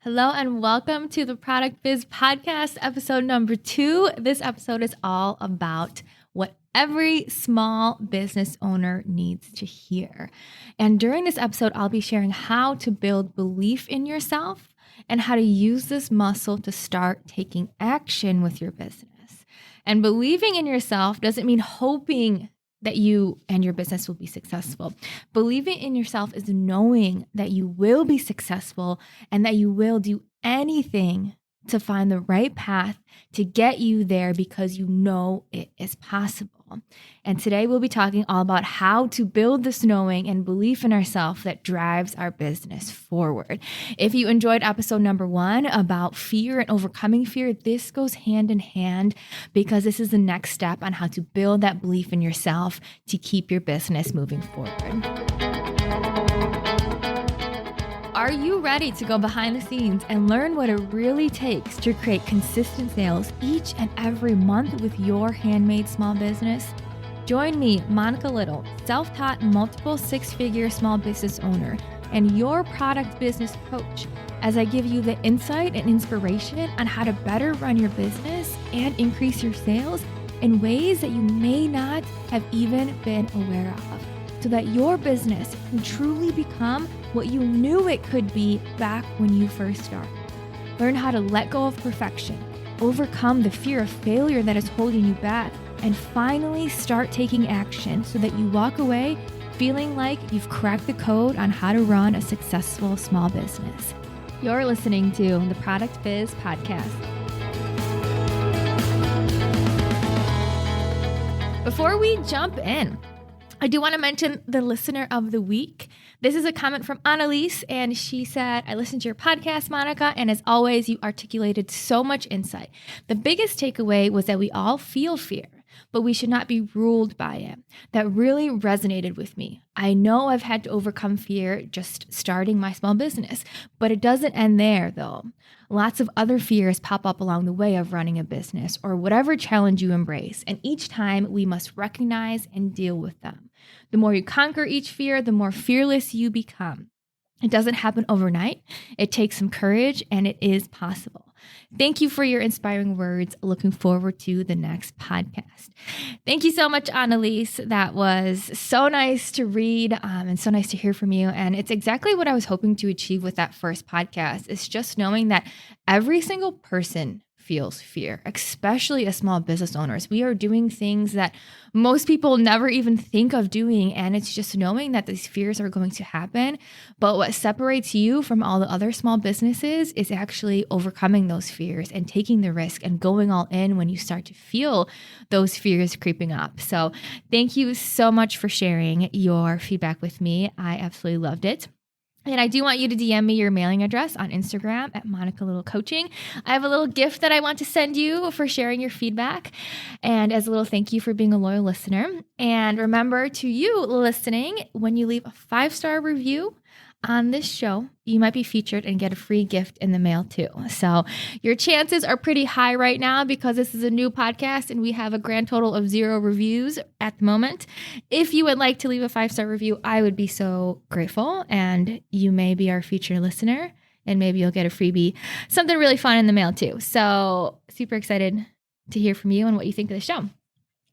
Hello and welcome to the Product Biz Podcast, episode number 2. This episode is all about what every small business owner needs to hear. And during this episode, I'll be sharing how to build belief in yourself and how to use this muscle to start taking action with your business. And believing in yourself doesn't mean hoping that you and your business will be successful. Believing in yourself is knowing that you will be successful and that you will do anything to find the right path to get you there because you know it is possible. And today we'll be talking all about how to build this knowing and belief in ourselves that drives our business forward. If you enjoyed episode number 1 about fear and overcoming fear, this goes hand in hand because this is the next step on how to build that belief in yourself to keep your business moving forward. Are you ready to go behind the scenes and learn what it really takes to create consistent sales each and every month with your handmade small business? Join me, Monica Little, self-taught multiple six-figure small business owner and your product business coach, as I give you the insight and inspiration on how to better run your business and increase your sales in ways that you may not have even been aware of, so that your business can truly become what you knew it could be back when you first started. Learn how to let go of perfection, overcome the fear of failure that is holding you back, and finally start taking action so that you walk away feeling like you've cracked the code on how to run a successful small business. You're listening to the Product Biz Podcast. Before we jump in, I do want to mention the listener of the week. This is a comment from Annalise, and she said, I listened to your podcast, Monica, and as always, you articulated so much insight. The biggest takeaway was that we all feel fear, but we should not be ruled by it. That really resonated with me. I know I've had to overcome fear just starting my small business, but it doesn't end there though. Lots of other fears pop up along the way of running a business or whatever challenge you embrace, and each time we must recognize and deal with them. The more you conquer each fear, the more fearless you become. It doesn't happen overnight. It takes some courage, and it is possible. Thank you for your inspiring words. Looking forward to the next podcast. Thank you so much, Annalise. That was so nice to read and so nice to hear from you. And it's exactly what I was hoping to achieve with that first podcast. It's just knowing that every single person feels fear, especially as small business owners. We are doing things that most people never even think of doing. And it's just knowing that these fears are going to happen. But what separates you from all the other small businesses is actually overcoming those fears and taking the risk and going all in when you start to feel those fears creeping up. So thank you so much for sharing your feedback with me. I absolutely loved it. And I do want you to DM me your mailing address on Instagram at Monica Little Coaching. I have a little gift that I want to send you for sharing your feedback and as a little thank you for being a loyal listener. And remember, to you listening, when you leave a 5-star review on this show, you might be featured and get a free gift in the mail too. So your chances are pretty high right now because this is a new podcast and we have a grand total of 0 reviews at the moment. If you would like to leave a 5-star review, I would be so grateful, and you may be our featured listener and maybe you'll get a freebie, something really fun in the mail too. So super excited to hear from you and what you think of the show.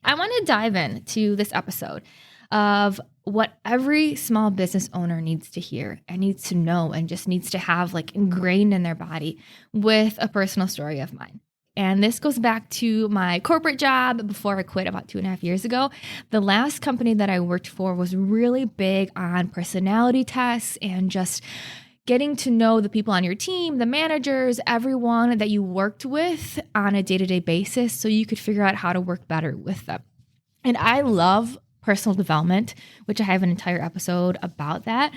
I want to dive into this episode of what every small business owner needs to hear and needs to know and just needs to have like ingrained in their body with a personal story of mine. And this goes back to my corporate job before I quit about 2.5 years ago. The last company that I worked for was really big on personality tests and just getting to know the people on your team, the managers, everyone that you worked with on a day-to-day basis so you could figure out how to work better with them. And I love personal development, which I have an entire episode about that.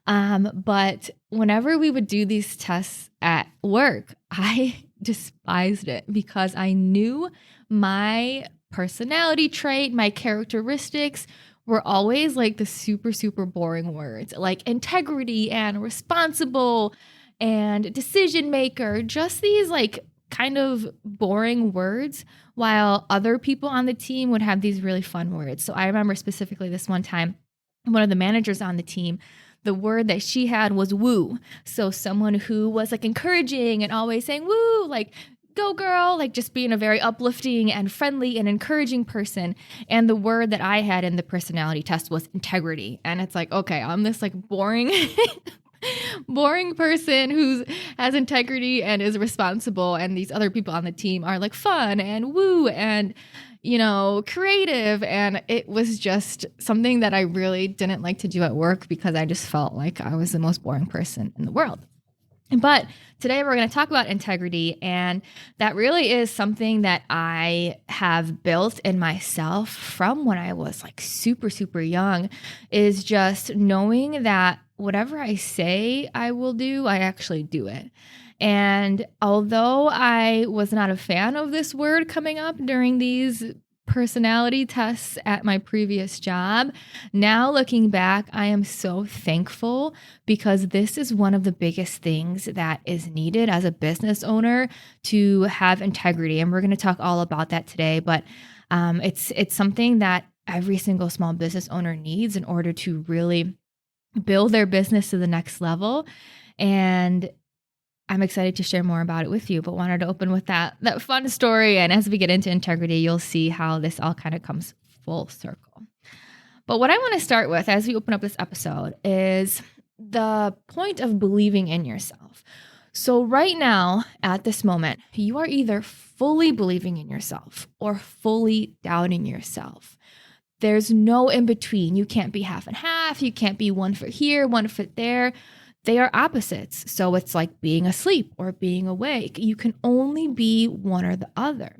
But whenever we would do these tests at work, I despised it because I knew my personality trait, my characteristics were always like the super, super boring words like integrity and responsible and decision maker, just these like kind of boring words, while other people on the team would have these really fun words. So I remember specifically this one time, one of the managers on the team the word that she had was woo. So someone who was like encouraging and always saying woo, like go girl, like just being a very uplifting and friendly and encouraging person. And the word that I had in the personality test was integrity. And it's like, okay, I'm this like boring boring person who has integrity and is responsible, and these other people on the team are like fun and woo and creative. And it was just something that I really didn't like to do at work because I just felt like I was the most boring person in the world. But today we're going to talk about integrity, and that really is something that I have built in myself from when I was like super, super young, is just knowing that whatever I say I will do, I actually do it. And although I was not a fan of this word coming up during these personality tests at my previous job, now looking back, I am so thankful because this is one of the biggest things that is needed as a business owner, to have integrity. And we're going to talk all about that today, but it's something that every single small business owner needs in order to really build their business to the next level. And I'm excited to share more about it with you, but wanted to open with that fun story. And as we get into integrity, you'll see how this all kind of comes full circle. But what I want to start with as we open up this episode is the point of believing in yourself. So right now, at this moment, you are either fully believing in yourself or fully doubting yourself. There's no in between. You can't be half and half. You can't be 1 foot here, 1 foot there. They are opposites. So it's like being asleep or being awake. You can only be one or the other.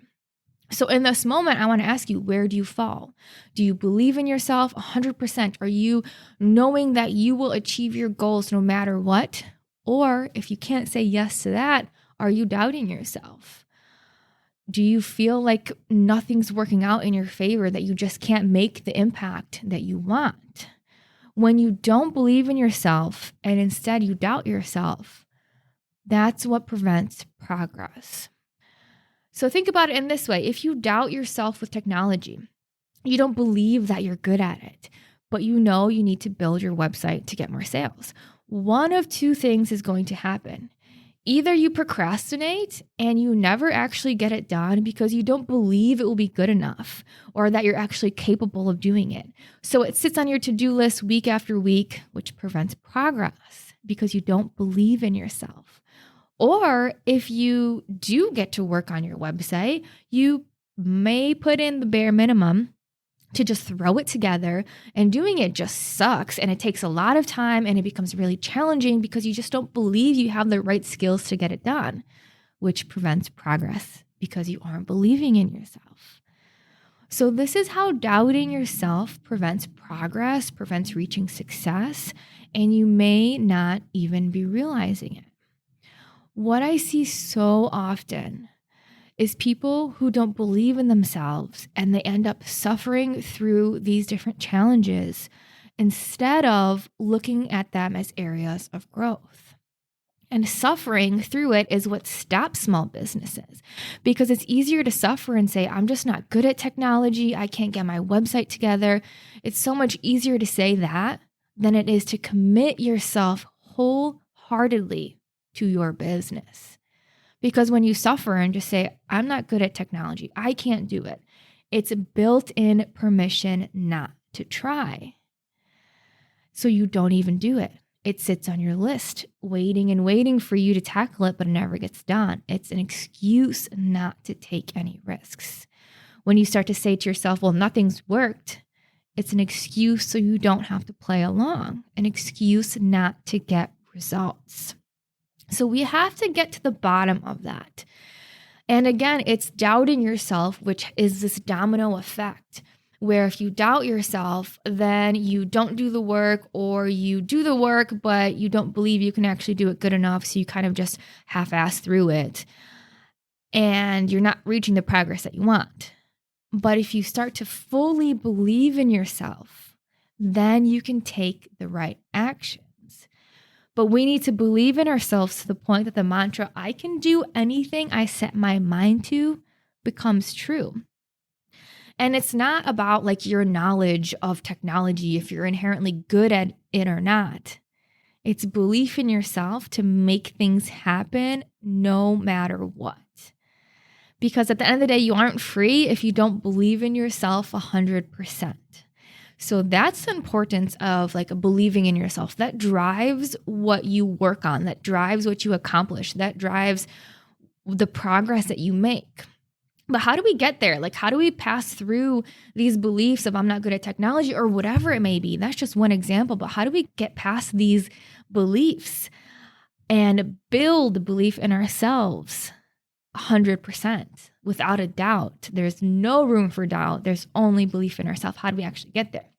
So in this moment, I want to ask you, where do you fall? Do you believe in yourself 100%? Are you knowing that you will achieve your goals no matter what? Or if you can't say yes to that, are you doubting yourself? Do you feel like nothing's working out in your favor, that you just can't make the impact that you want? When you don't believe in yourself and instead you doubt yourself, that's what prevents progress. So think about it in this way. If you doubt yourself with technology, you don't believe that you're good at it, but you know you need to build your website to get more sales. One of two things is going to happen. Either you procrastinate and you never actually get it done because you don't believe it will be good enough or that you're actually capable of doing it. So it sits on your to-do list week after week, which prevents progress because you don't believe in yourself. Or if you do get to work on your website, you may put in the bare minimum to just throw it together, and doing it just sucks and it takes a lot of time and it becomes really challenging because you just don't believe you have the right skills to get it done, which prevents progress because you aren't believing in yourself. So this is how doubting yourself prevents progress, prevents reaching success, and you may not even be realizing it. What I see so often is people who don't believe in themselves and they end up suffering through these different challenges instead of looking at them as areas of growth. And suffering through it is what stops small businesses, because it's easier to suffer and say, I'm just not good at technology. I can't get my website together. It's so much easier to say that than it is to commit yourself wholeheartedly to your business. Because when you suffer and just say, I'm not good at technology, I can't do it, it's a built-in permission not to try. So you don't even do it. It sits on your list, waiting and waiting for you to tackle it, but it never gets done. It's an excuse not to take any risks. When you start to say to yourself, well, nothing's worked, it's an excuse so you don't have to play along, an excuse not to get results. So we have to get to the bottom of that. And again, it's doubting yourself, which is this domino effect, where if you doubt yourself, then you don't do the work, or you do the work, but you don't believe you can actually do it good enough. So you kind of just half-ass through it and you're not reaching the progress that you want. But if you start to fully believe in yourself, then you can take the right actions. But we need to believe in ourselves to the point that the mantra, I can do anything I set my mind to, becomes true. And it's not about like your knowledge of technology, if you're inherently good at it or not. It's belief in yourself to make things happen no matter what. Because at the end of the day, you aren't free if you don't believe in yourself 100%. So that's the importance of like believing in yourself. That drives what you work on, that drives what you accomplish, that drives the progress that you make. But how do we get there? Like, how do we pass through these beliefs of I'm not good at technology or whatever it may be? That's just one example. But how do we get past these beliefs and build belief in ourselves 100% without a doubt? There's no room for doubt. There's only belief in ourselves. How do we actually get there?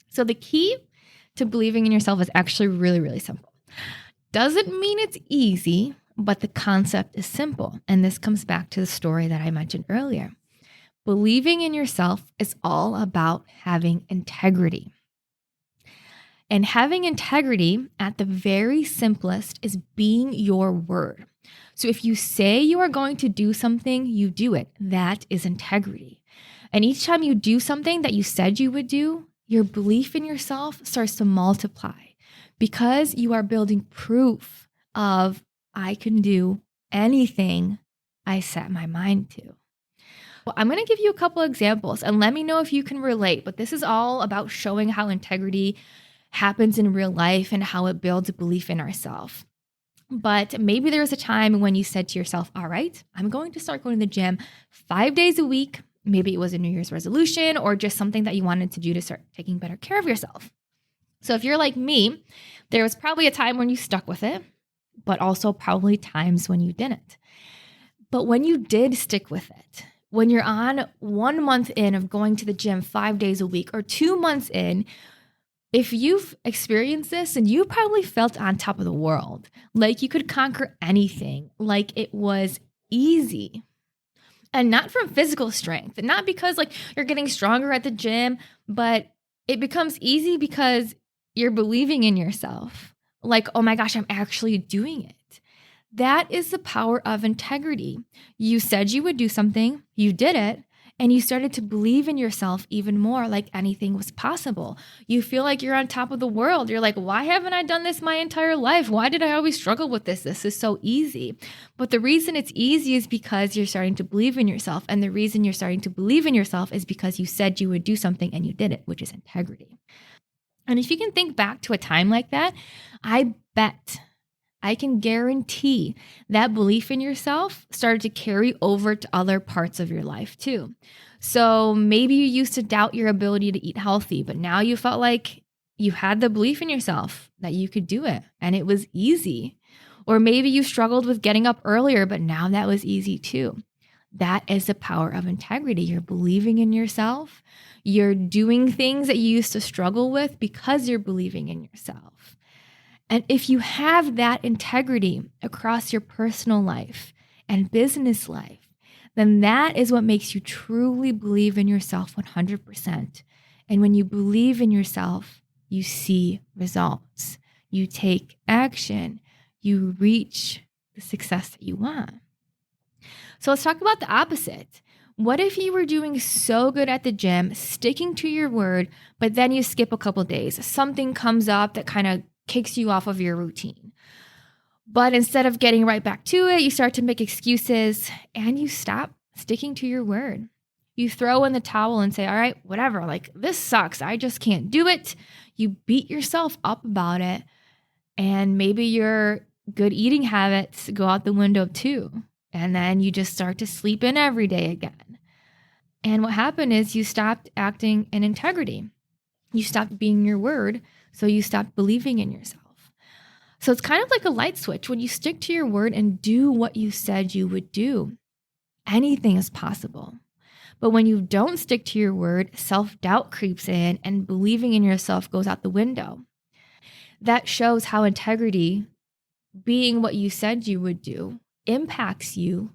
So the key to believing in yourself is actually really, really simple. Doesn't mean it's easy, but the concept is simple. And this comes back to the story that I mentioned earlier. Believing in yourself is all about having integrity. And having integrity at the very simplest is being your word. So if you say you are going to do something, you do it. That is integrity. And each time you do something that you said you would do, your belief in yourself starts to multiply because you are building proof of I can do anything I set my mind to. Well, I'm going to give you a couple examples and let me know if you can relate, but this is all about showing how integrity happens in real life and how it builds a belief in ourselves. But maybe there was a time when you said to yourself, all right, I'm going to start going to the gym 5 days a week. Maybe it was a New Year's resolution or just something that you wanted to do to start taking better care of yourself. So if you're like me, there was probably a time when you stuck with it, but also probably times when you didn't. But when you did stick with it, when you're on 1 month in of going to the gym 5 days a week or 2 months in, if you've experienced this, and you probably felt on top of the world, like you could conquer anything, like it was easy. And not from physical strength, and not because like you're getting stronger at the gym, but it becomes easy because you're believing in yourself. Like, oh my gosh, I'm actually doing it. That is the power of integrity. You said you would do something, you did it, and you started to believe in yourself even more, like anything was possible. You feel like you're on top of the world. You're like, why haven't I done this my entire life? Why did I always struggle with this? This is so easy. But the reason it's easy is because you're starting to believe in yourself. And the reason you're starting to believe in yourself is because you said you would do something and you did it, which is integrity. And if you can think back to a time like that, I can guarantee that belief in yourself started to carry over to other parts of your life too. So maybe you used to doubt your ability to eat healthy, but now you felt like you had the belief in yourself that you could do it and it was easy. Or maybe you struggled with getting up earlier, but now that was easy too. That is the power of integrity. You're believing in yourself. You're doing things that you used to struggle with because you're believing in yourself. And if you have that integrity across your personal life and business life, then that is what makes you truly believe in yourself 100%. And when you believe in yourself, you see results. You take action. You reach the success that you want. So let's talk about the opposite. What if you were doing so good at the gym, sticking to your word, but then you skip a couple days? Something comes up that kind of kicks you off of your routine. But instead of getting right back to it, you start to make excuses and you stop sticking to your word. You throw in the towel and say, all right, whatever, like this sucks. I just can't do it. You beat yourself up about it. And maybe your good eating habits go out the window too. And then you just start to sleep in every day again. And what happened is you stopped acting in integrity. You stopped being your word. So you stopped believing in yourself. So it's kind of like a light switch. When you stick to your word and do what you said you would do, anything is possible. But when you don't stick to your word, self-doubt creeps in and believing in yourself goes out the window. That shows how integrity, being what you said you would do, impacts you.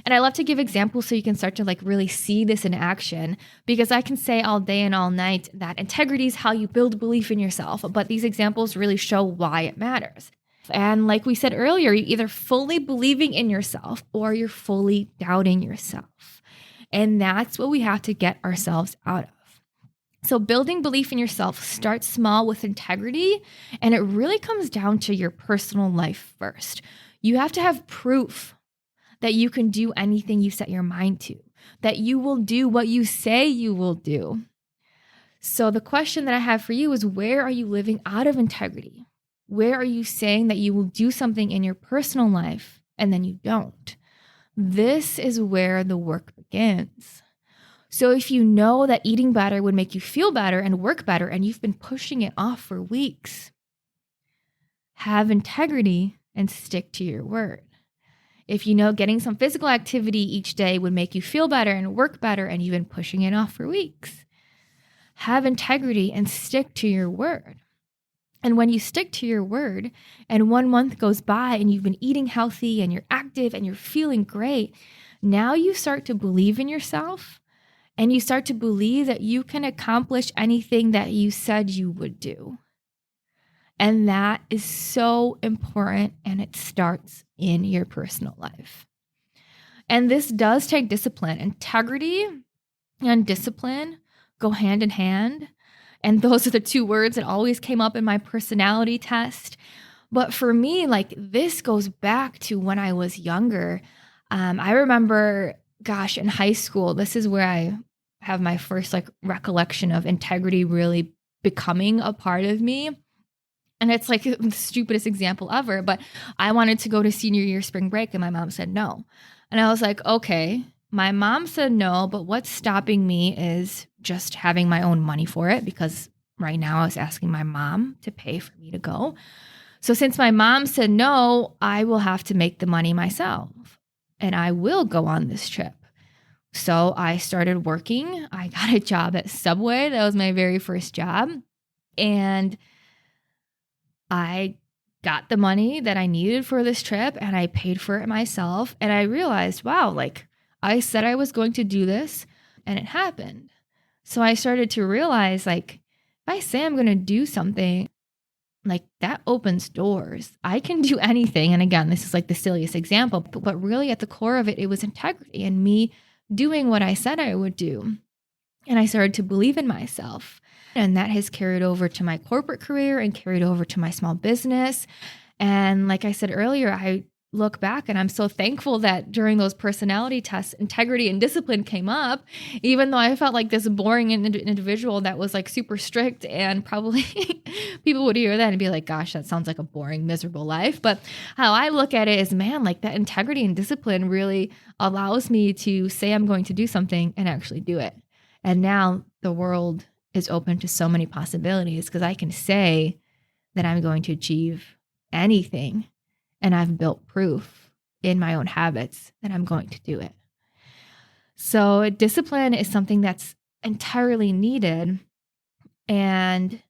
And I love to give examples so you can start to like really see this in action, because I can say all day and all night that integrity is how you build belief in yourself, but these examples really show why it matters. And like we said earlier, you're either fully believing in yourself or you're fully doubting yourself. And that's what we have to get ourselves out of. So building belief in yourself starts small with integrity, and it really comes down to your personal life first. You have to have proof that you can do anything you set your mind to, that you will do what you say you will do. So the question that I have for you is, where are you living out of integrity? Where are you saying that you will do something in your personal life and then you don't? This is where the work begins. So if you know that eating better would make you feel better and work better, and you've been pushing it off for weeks, have integrity and stick to your word. If you know getting some physical activity each day would make you feel better and work better, and you've been pushing it off for weeks, have integrity and stick to your word. And when you stick to your word and 1 month goes by and you've been eating healthy and you're active and you're feeling great, now you start to believe in yourself and you start to believe that you can accomplish anything that you said you would do. And that is so important, and it starts in your personal life. And this does take discipline. Integrity and discipline go hand in hand. And those are the two words that always came up in my personality test. But for me, like, this goes back to when I was younger. I remember, in high school, this is where I have my first recollection of integrity really becoming a part of me. And it's like the stupidest example ever, but I wanted to go to senior year spring break and my mom said no. And I was like, okay, my mom said no, but what's stopping me is just having my own money for it, because right now I was asking my mom to pay for me to go. So since my mom said no, I will have to make the money myself and I will go on this trip. So I started working. I got a job at Subway. That was my very first job. And I got the money that I needed for this trip and I paid for it myself. And I realized, wow, I said I was going to do this and it happened. So I started to realize, if I say I'm going to do something, that opens doors. I can do anything. And again, this is the silliest example, but really at the core of it, it was integrity and me doing what I said I would do. And I started to believe in myself. And that has carried over to my corporate career and carried over to my small business. And like I said earlier, I look back and I'm so thankful that during those personality tests, integrity and discipline came up, even though I felt like this boring individual that was super strict, and probably people would hear that and be like, gosh, that sounds like a boring, miserable life. But how I look at it is, man, that integrity and discipline really allows me to say I'm going to do something and actually do it. And now the world is open to so many possibilities because I can say that I'm going to achieve anything. And I've built proof in my own habits that I'm going to do it. So discipline is something that's entirely needed, and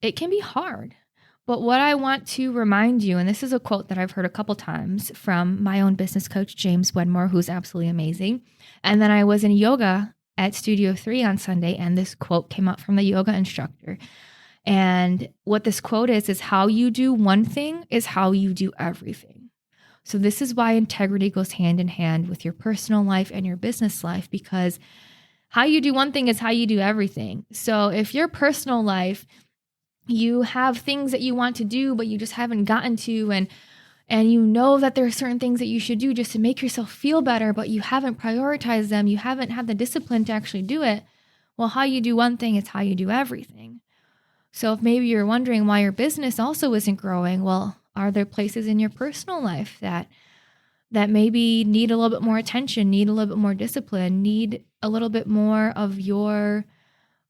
it can be hard. But what I want to remind you, and this is a quote that I've heard a couple times from my own business coach, James Wedmore, who's absolutely amazing. And then I was in yoga at Studio 3 on Sunday, and this quote came up from the yoga instructor. And what this quote is how you do one thing is how you do everything. So this is why integrity goes hand in hand with your personal life and your business life, because how you do one thing is how you do everything. So if your personal life, you have things that you want to do, but you just haven't gotten to, and you know that there are certain things that you should do just to make yourself feel better, but you haven't prioritized them, you haven't had the discipline to actually do it, well, how you do one thing is how you do everything. So if maybe you're wondering why your business also isn't growing, well, are there places in your personal life that maybe need a little bit more attention, need a little bit more discipline, need a little bit more of your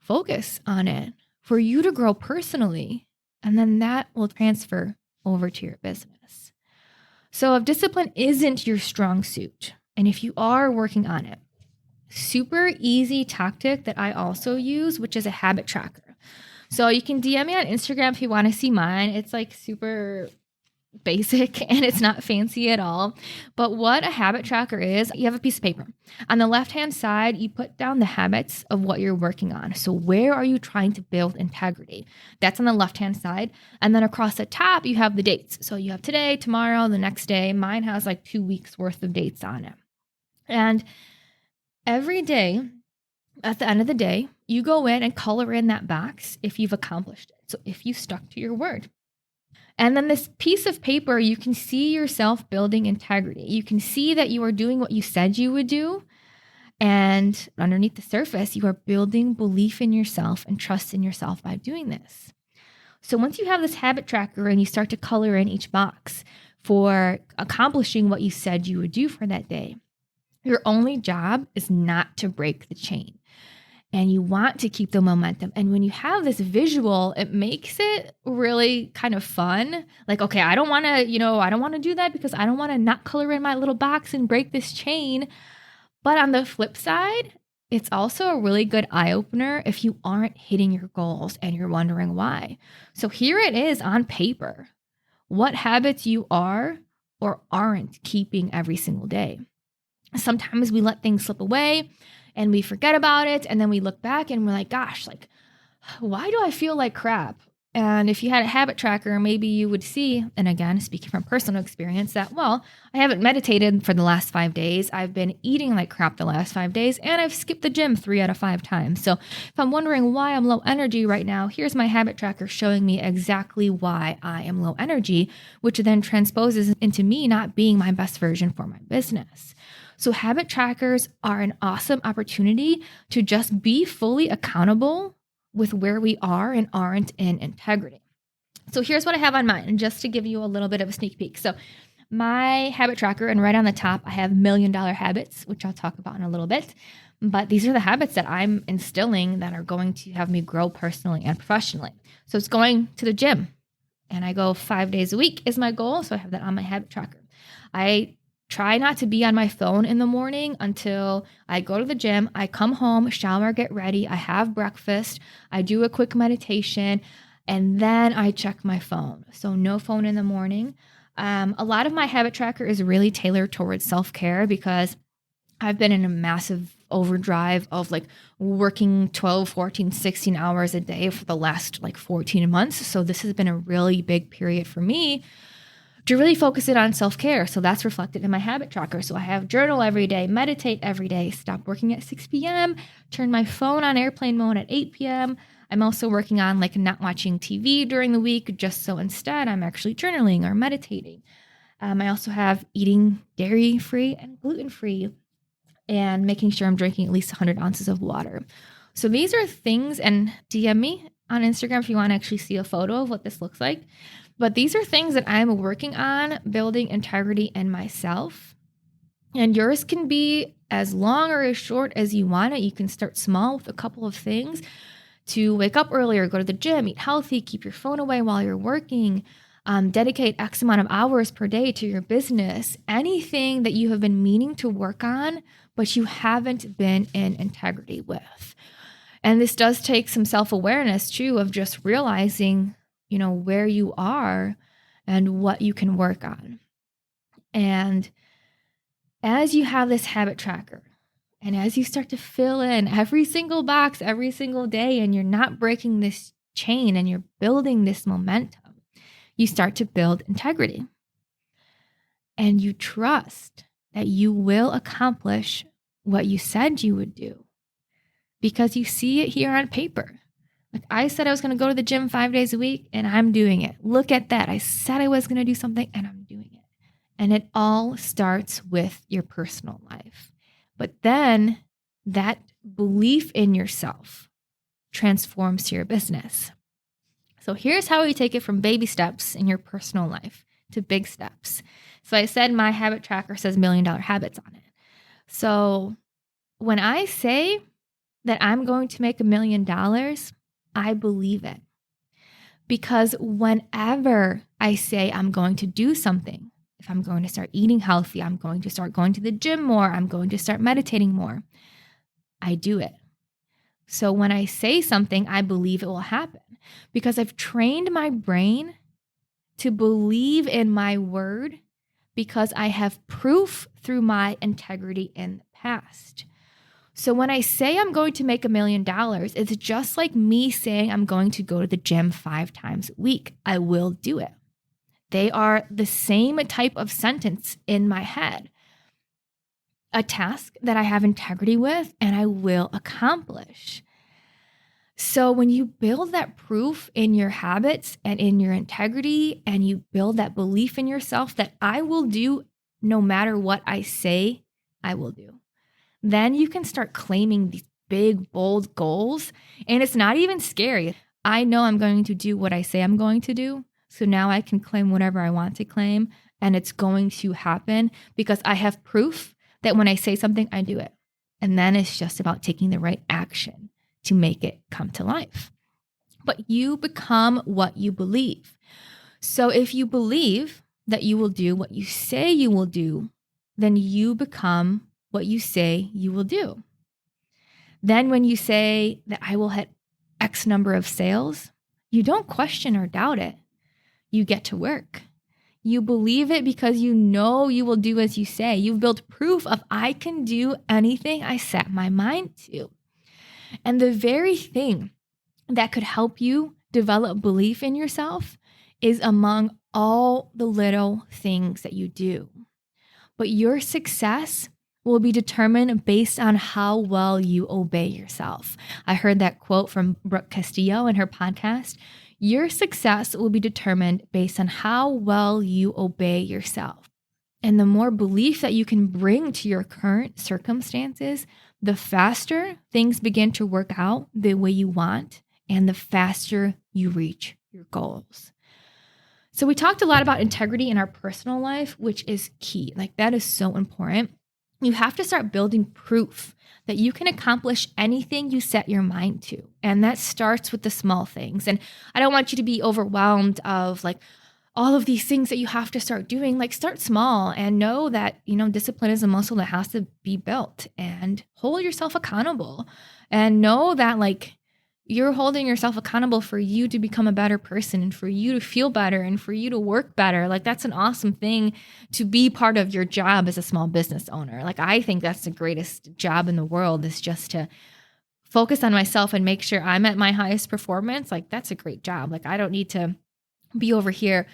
focus on it for you to grow personally? And then that will transfer over to your business. So if discipline isn't your strong suit, and if you are working on it, super easy tactic that I also use, which is a habit tracker. So you can DM me on Instagram if you want to see mine. It's super basic and it's not fancy at all. But what a habit tracker is, you have a piece of paper. On the left-hand side, you put down the habits of what you're working on. So where are you trying to build integrity? That's on the left-hand side. And then across the top, you have the dates. So you have today, tomorrow, the next day. Mine has 2 weeks worth of dates on it. And every day, at the end of the day, you go in and color in that box if you've accomplished it. So if you stuck to your word. And then this piece of paper, you can see yourself building integrity. You can see that you are doing what you said you would do. And underneath the surface, you are building belief in yourself and trust in yourself by doing this. So once you have this habit tracker and you start to color in each box for accomplishing what you said you would do for that day, your only job is not to break the chain. And you want to keep the momentum. And when you have this visual, it makes it really kind of fun. Like, okay, I don't want to do that because I don't want to not color in my little box and break this chain. But on the flip side, it's also a really good eye-opener if you aren't hitting your goals and you're wondering why. So here it is on paper, what habits you are or aren't keeping every single day. Sometimes we let things slip away and we forget about it. And then we look back and we're like, gosh, like, why do I feel like crap? And if you had a habit tracker, maybe you would see, and again, speaking from personal experience, that, well, I haven't meditated for the last 5 days. I've been eating like crap the last 5 days, and I've skipped the gym 3 out of 5 times. So if I'm wondering why I'm low energy right now, here's my habit tracker showing me exactly why I am low energy, which then transposes into me not being my best version for my business. So habit trackers are an awesome opportunity to just be fully accountable with where we are and aren't in integrity. So here's what I have on mine, and just to give you a little bit of a sneak peek. So my habit tracker, and right on the top, I have $1 million habits, which I'll talk about in a little bit. But these are the habits that I'm instilling that are going to have me grow personally and professionally. So it's going to the gym, and I go 5 days a week is my goal. So I have that on my habit tracker. I try not to be on my phone in the morning until I go to the gym. I come home, shower, get ready. I have breakfast. I do a quick meditation, and then I check my phone. So no phone in the morning. A lot of my habit tracker is really tailored towards self-care because I've been in a massive overdrive of like working 12, 14, 16 hours a day for the last like 14 months. So this has been a really big period for me to really focus it on self-care. So that's reflected in my habit tracker. So I have journal every day, meditate every day, stop working at 6 p.m., turn my phone on airplane mode at 8 p.m. I'm also working on like not watching TV during the week, just so instead I'm actually journaling or meditating. I also have eating dairy-free and gluten-free and making sure I'm drinking at least 100 ounces of water. So these are things, and DM me on Instagram if you want to actually see a photo of what this looks like. But these are things that I'm working on building integrity in myself. And yours can be as long or as short as you want it. You can start small with a couple of things to wake up earlier, go to the gym, eat healthy, keep your phone away while you're working, dedicate X amount of hours per day to your business, anything that you have been meaning to work on, but you haven't been in integrity with. And this does take some self-awareness too, of just realizing where you are and what you can work on. And as you have this habit tracker, and as you start to fill in every single box every single day, and you're not breaking this chain and you're building this momentum, you start to build integrity. And you trust that you will accomplish what you said you would do because you see it here on paper. Like I said I was going to go to the gym 5 days a week, and I'm doing it. Look at that. I said I was going to do something, and I'm doing it. And it all starts with your personal life. But then that belief in yourself transforms to your business. So here's how we take it from baby steps in your personal life to big steps. So I said my habit tracker says $1 million habits on it. So when I say that I'm going to make $1 million, I believe it. Because whenever I say I'm going to do something, if I'm going to start eating healthy, I'm going to start going to the gym more, I'm going to start meditating more, I do it. So when I say something, I believe it will happen because I've trained my brain to believe in my word because I have proof through my integrity in the past. So when I say I'm going to make $1 million, it's just like me saying I'm going to go to the gym 5 times a week. I will do it. They are the same type of sentence in my head. a task that I have integrity with and I will accomplish. So when you build that proof in your habits and in your integrity, and you build that belief in yourself that I will do no matter what I say I will do, then you can start claiming these big, bold goals. And it's not even scary. I know I'm going to do what I say I'm going to do. So now I can claim whatever I want to claim, and it's going to happen because I have proof that when I say something, I do it. And then it's just about taking the right action to make it come to life. But you become what you believe. So if you believe that you will do what you say you will do, then you become what you say you will do. Then when you say that I will hit X number of sales, you don't question or doubt it. You get to work. You believe it because you know you will do as you say. You've built proof of I can do anything I set my mind to. And the very thing that could help you develop belief in yourself is among all the little things that you do. But your success will be determined based on how well you obey yourself. I heard that quote from Brooke Castillo in her podcast. Your success will be determined based on how well you obey yourself. And the more belief that you can bring to your current circumstances, the faster things begin to work out the way you want, and the faster you reach your goals. So we talked a lot about integrity in our personal life, which is key. Like, that is so important. You have to start building proof that you can accomplish anything you set your mind to. And that starts with the small things. And I don't want you to be overwhelmed of like all of these things that you have to start doing. Like, start small and know that, discipline is a muscle that has to be built, and hold yourself accountable, and know that like you're holding yourself accountable for you to become a better person, and for you to feel better, and for you to work better. Like, that's an awesome thing to be part of your job as a small business owner. Like, I think that's the greatest job in the world, is just to focus on myself and make sure I'm at my highest performance. Like, that's a great job. Like, I don't need to be over here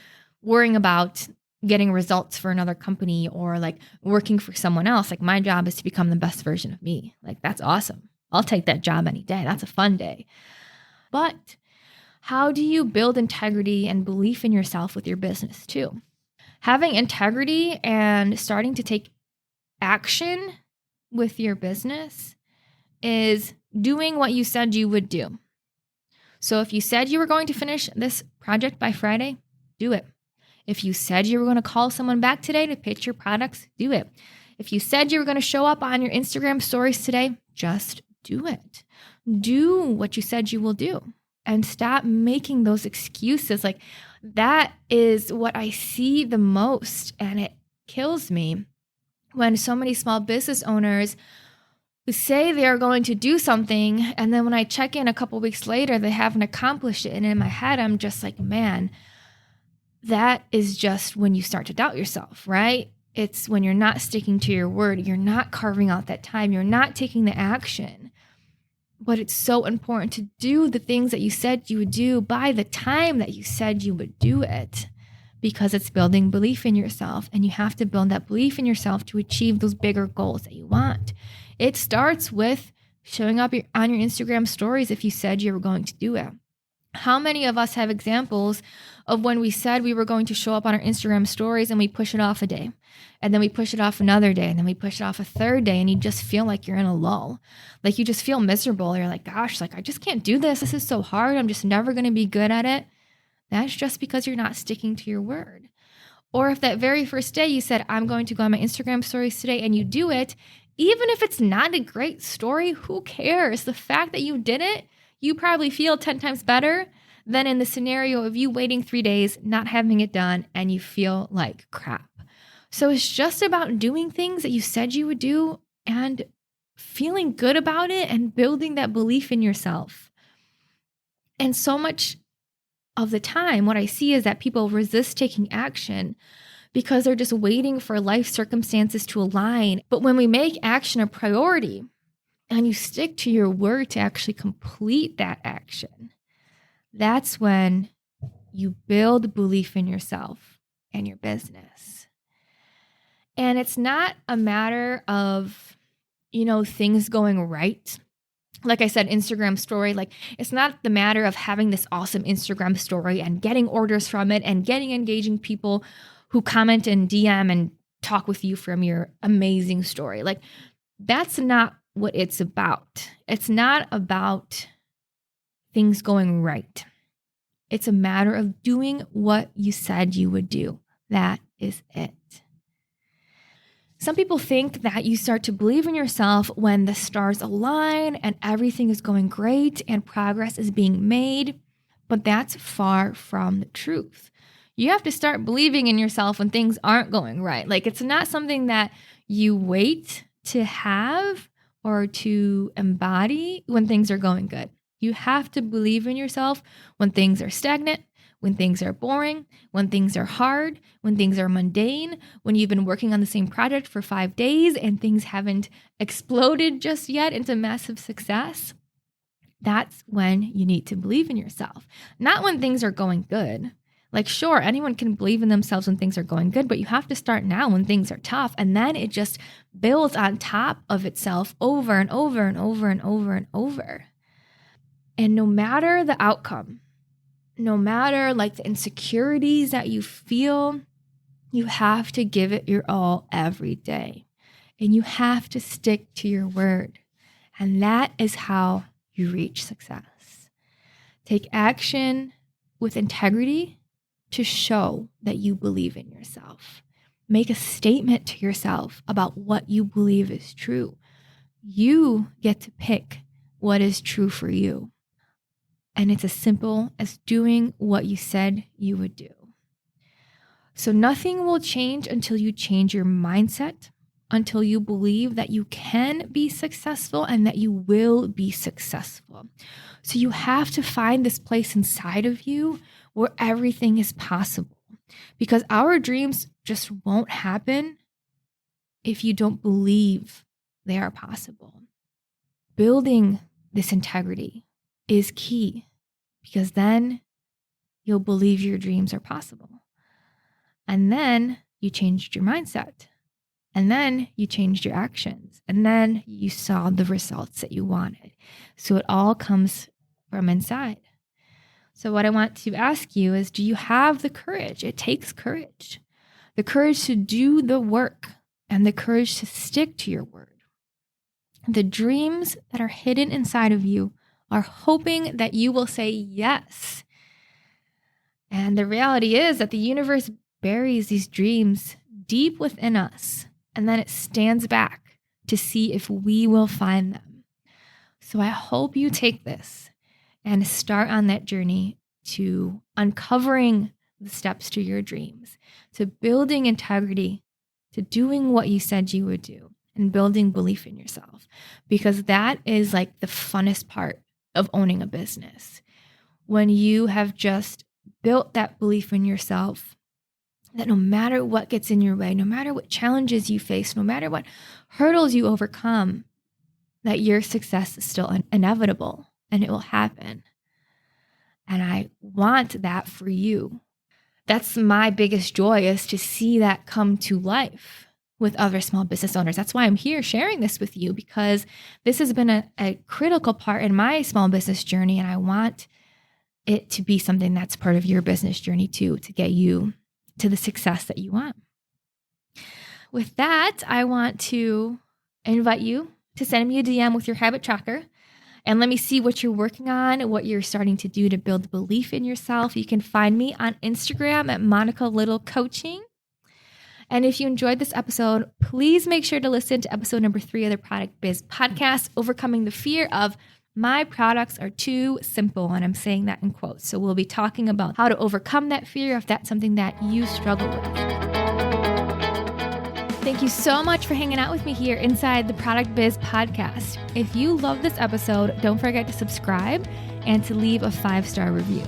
worrying about getting results for another company or like working for someone else. Like, my job is to become the best version of me. Like, that's awesome. I'll take that job any day. That's a fun day. But how do you build integrity and belief in yourself with your business too? Having integrity and starting to take action with your business is doing what you said you would do. So if you said you were going to finish this project by Friday, do it. If you said you were going to call someone back today to pitch your products, do it. If you said you were going to show up on your Instagram stories today, just do it. Do what you said you will do, and stop making those excuses. Like, that is what I see the most, and it kills me when so many small business owners who say they are going to do something, and then when I check in a couple weeks later, they haven't accomplished it. And in my head, I'm just like, man, that is just when you start to doubt yourself, right? It's when you're not sticking to your word, you're not carving out that time, you're not taking the action. But it's so important to do the things that you said you would do by the time that you said you would do it, because it's building belief in yourself, and you have to build that belief in yourself to achieve those bigger goals that you want. It starts with showing up on your Instagram stories if you said you were going to do it. How many of us have examples of when we said we were going to show up on our Instagram stories and we push it off a day, and then we push it off another day, and then we push it off a third day, and you just feel like you're in a lull. Like, you just feel miserable. You're like, gosh, like, I just can't do this. This is so hard. I'm just never going to be good at it. That's just because you're not sticking to your word. Or if that very first day you said, I'm going to go on my Instagram stories today, and you do it, even if it's not a great story, who cares? The fact that you did it, you probably feel 10 times better than in the scenario of you waiting 3 days, not having it done, and you feel like crap. So it's just about doing things that you said you would do and feeling good about it and building that belief in yourself. And so much of the time, what I see is that people resist taking action because they're just waiting for life circumstances to align. But when we make action a priority, and you stick to your word to actually complete that action, that's when you build belief in yourself and your business. And it's not a matter of, things going right. Like I said, Instagram story, it's not the matter of having this awesome Instagram story and getting orders from it and getting engaging people who comment and DM and talk with you from your amazing story. That's not what it's about. It's not about things going right. It's a matter of doing what you said you would do. That is it. Some people think that you start to believe in yourself when the stars align and everything is going great and progress is being made, but that's far from the truth. You have to start believing in yourself when things aren't going right. It's not something that you wait to have or to embody when things are going good. You have to believe in yourself when things are stagnant, when things are boring, when things are hard, when things are mundane, when you've been working on the same project for 5 days and things haven't exploded just yet into massive success. That's when you need to believe in yourself, not when things are going good. Sure, anyone can believe in themselves when things are going good, but you have to start now when things are tough. And then it just builds on top of itself over and over and over and over and over. And no matter the outcome, no matter the insecurities that you feel, you have to give it your all every day. And you have to stick to your word. And that is how you reach success. Take action with integrity to show that you believe in yourself. Make a statement to yourself about what you believe is true. You get to pick what is true for you. And it's as simple as doing what you said you would do. So nothing will change until you change your mindset, until you believe that you can be successful and that you will be successful. So you have to find this place inside of you where everything is possible, because our dreams just won't happen if you don't believe they are possible. Building this integrity is key, because then you'll believe your dreams are possible. And then you changed your mindset. And then you changed your actions. And then you saw the results that you wanted. So it all comes from inside. So what I want to ask you is, do you have the courage? It takes courage. The courage to do the work and the courage to stick to your word. The dreams that are hidden inside of you are hoping that you will say yes. And the reality is that the universe buries these dreams deep within us, and then it stands back to see if we will find them. So I hope you take this and start on that journey to uncovering the steps to your dreams, to building integrity, to doing what you said you would do, and building belief in yourself, because that is the funnest part of owning a business. When you have just built that belief in yourself, that no matter what gets in your way, no matter what challenges you face, no matter what hurdles you overcome, that your success is still inevitable and it will happen. And I want that for you. That's my biggest joy, is to see that come to life with other small business owners. That's why I'm here sharing this with you, because this has been a critical part in my small business journey. And I want it to be something that's part of your business journey too, to get you to the success that you want. With that, I want to invite you to send me a DM with your habit tracker and let me see what you're working on, what you're starting to do to build belief in yourself. You can find me on Instagram at Monica Little Coaching. And if you enjoyed this episode, please make sure to listen to episode number 3 of the Product Biz Podcast, Overcoming the Fear of My Products Are Too Simple. And I'm saying that in quotes. So we'll be talking about how to overcome that fear if that's something that you struggle with. Thank you so much for hanging out with me here inside the Product Biz Podcast. If you love this episode, don't forget to subscribe and to leave a 5-star review.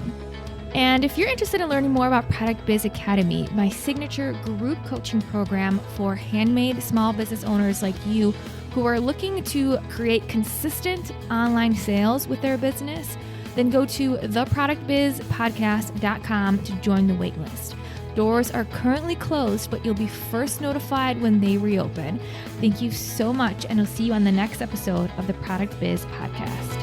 And if you're interested in learning more about Product Biz Academy, my signature group coaching program for handmade small business owners like you who are looking to create consistent online sales with their business, then go to theproductbizpodcast.com to join the waitlist. Doors are currently closed, but you'll be first notified when they reopen. Thank you so much, and I'll see you on the next episode of the Product Biz Podcast.